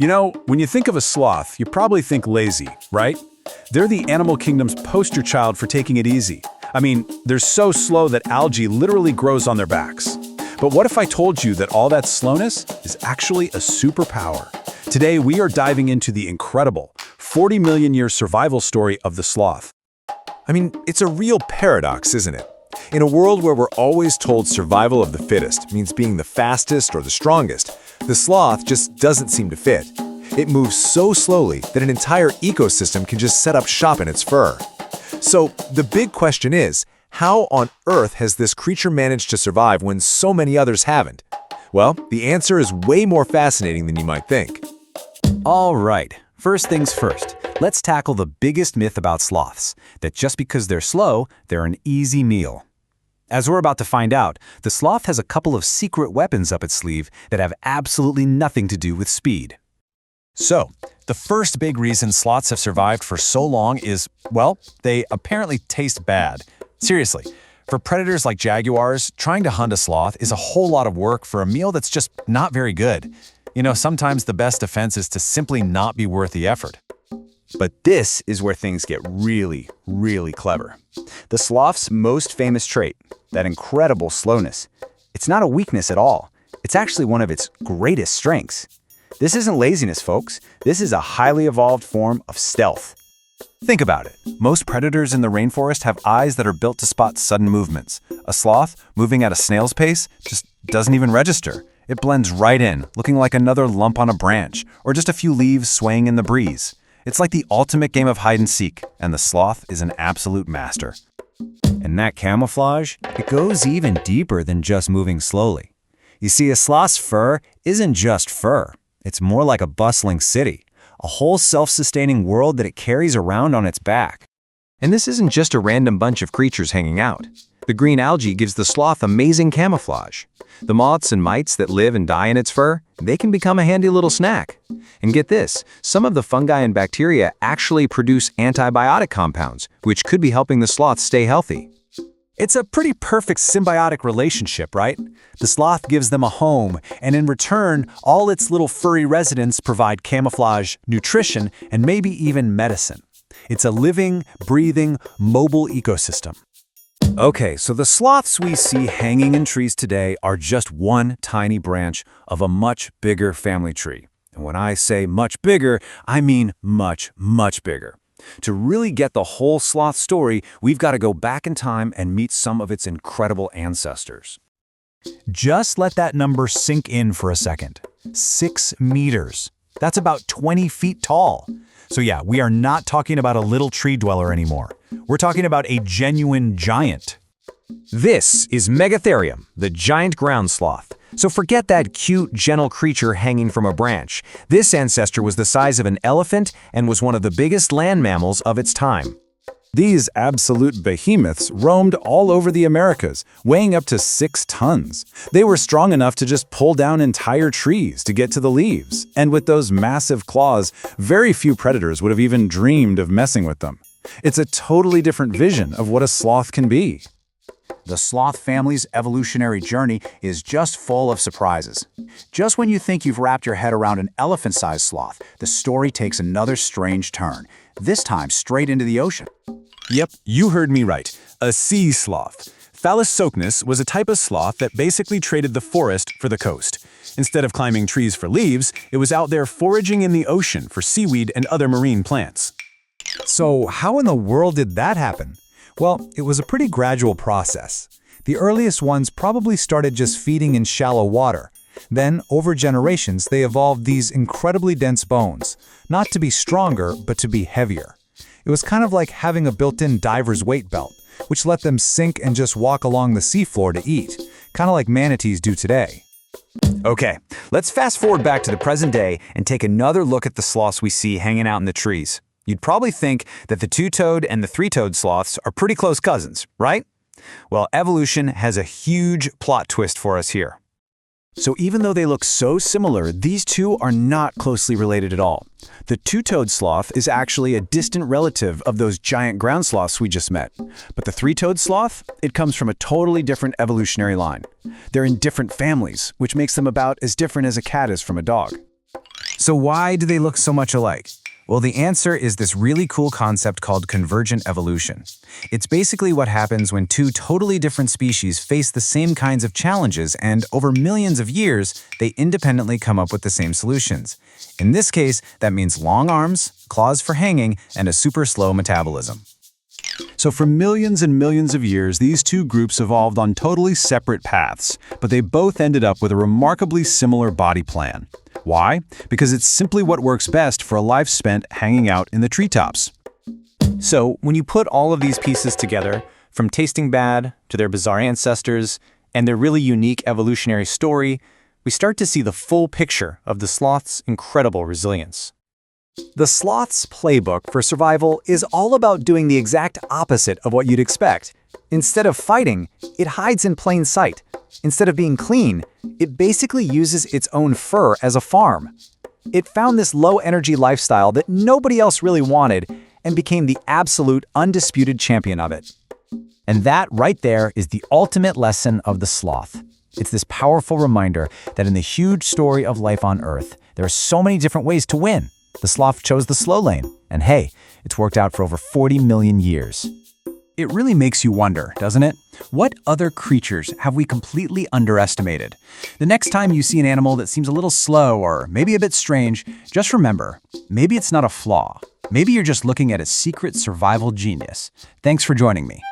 You know, when you think of a sloth, you probably think lazy, right? They're the animal kingdom's poster child for taking it easy. I mean, they're so slow that algae literally grows on their backs. But what if I told you that all that slowness is actually a superpower? Today, we are diving into the incredible 40 million year survival story of the sloth. I mean, it's a real paradox, isn't it? In a world where we're always told survival of the fittest means being the fastest or the strongest, the sloth just doesn't seem to fit. It moves so slowly that an entire ecosystem can just set up shop in its fur. So the big question is, how on earth has this creature managed to survive when so many others haven't? Well, the answer is way more fascinating than you might think. All right, first things first. Let's tackle the biggest myth about sloths, that just because they're slow, they're an easy meal. As we're about to find out, the sloth has a couple of secret weapons up its sleeve that have absolutely nothing to do with speed. So, the first big reason sloths have survived for so long is, well, they apparently taste bad. Seriously, for predators like jaguars, trying to hunt a sloth is a whole lot of work for a meal that's just not very good. You know, sometimes the best defense is to simply not be worth the effort. But this is where things get really, really clever. The sloth's most famous trait, that incredible slowness, it's not a weakness at all. It's actually one of its greatest strengths. This isn't laziness, folks. This is a highly evolved form of stealth. Think about it. Most predators in the rainforest have eyes that are built to spot sudden movements. A sloth, moving at a snail's pace, just doesn't even register. It blends right in, looking like another lump on a branch, or just a few leaves swaying in the breeze. It's like the ultimate game of hide and seek, and the sloth is an absolute master. And that camouflage, it goes even deeper than just moving slowly. You see, a sloth's fur isn't just fur. It's more like a bustling city, a whole self-sustaining world that it carries around on its back. And this isn't just a random bunch of creatures hanging out. The green algae gives the sloth amazing camouflage. The moths and mites that live and die in its fur, they can become a handy little snack. And get this, some of the fungi and bacteria actually produce antibiotic compounds, which could be helping the sloth stay healthy. It's a pretty perfect symbiotic relationship, right? The sloth gives them a home, and in return, all its little furry residents provide camouflage, nutrition, and maybe even medicine. It's a living, breathing, mobile ecosystem. Okay, so the sloths we see hanging in trees today are just one tiny branch of a much bigger family tree. And when I say much bigger, I mean much, much bigger. To really get the whole sloth story, we've got to go back in time and meet some of its incredible ancestors. Just let that number sink in for a second. 6 meters. That's about 20 feet tall. So yeah, we are not talking about a little tree dweller anymore. We're talking about a genuine giant. This is Megatherium, the giant ground sloth. So forget that cute, gentle creature hanging from a branch. This ancestor was the size of an elephant and was one of the biggest land mammals of its time. These absolute behemoths roamed all over the Americas, weighing up to 6 tons. They were strong enough to just pull down entire trees to get to the leaves. And with those massive claws, very few predators would have even dreamed of messing with them. It's a totally different vision of what a sloth can be. The sloth family's evolutionary journey is just full of surprises. Just when you think you've wrapped your head around an elephant-sized sloth, the story takes another strange turn, this time straight into the ocean. Yep, you heard me right. A sea sloth. Thalassocnus was a type of sloth that basically traded the forest for the coast. Instead of climbing trees for leaves, it was out there foraging in the ocean for seaweed and other marine plants. So how in the world did that happen? Well, it was a pretty gradual process. The earliest ones probably started just feeding in shallow water. Then, over generations, they evolved these incredibly dense bones, not to be stronger, but to be heavier. It was kind of like having a built-in diver's weight belt, which let them sink and just walk along the seafloor to eat, kind of like manatees do today. Okay, let's fast forward back to the present day and take another look at the sloths we see hanging out in the trees. You'd probably think that the two-toed and the three-toed sloths are pretty close cousins, right? Well, evolution has a huge plot twist for us here. So even though they look so similar, these two are not closely related at all. The two-toed sloth is actually a distant relative of those giant ground sloths we just met. But the three-toed sloth, it comes from a totally different evolutionary line. They're in different families, which makes them about as different as a cat is from a dog. So why do they look so much alike? Well, the answer is this really cool concept called convergent evolution. It's basically what happens when two totally different species face the same kinds of challenges and, over millions of years, they independently come up with the same solutions. In this case, that means long arms, claws for hanging, and a super slow metabolism. So for millions and millions of years, these two groups evolved on totally separate paths, but they both ended up with a remarkably similar body plan. Why? Because it's simply what works best for a life spent hanging out in the treetops. So, when you put all of these pieces together, from tasting bad to their bizarre ancestors and their really unique evolutionary story, we start to see the full picture of the sloth's incredible resilience. The sloth's playbook for survival is all about doing the exact opposite of what you'd expect. Instead of fighting, it hides in plain sight. Instead of being clean, it basically uses its own fur as a farm. It found this low-energy lifestyle that nobody else really wanted and became the absolute, undisputed champion of it. And that right there is the ultimate lesson of the sloth. It's this powerful reminder that in the huge story of life on Earth, there are so many different ways to win. The sloth chose the slow lane, and hey, it's worked out for over 40 million years. It really makes you wonder, doesn't it? What other creatures have we completely underestimated? The next time you see an animal that seems a little slow or maybe a bit strange, just remember, maybe it's not a flaw. Maybe you're just looking at a secret survival genius. Thanks for joining me.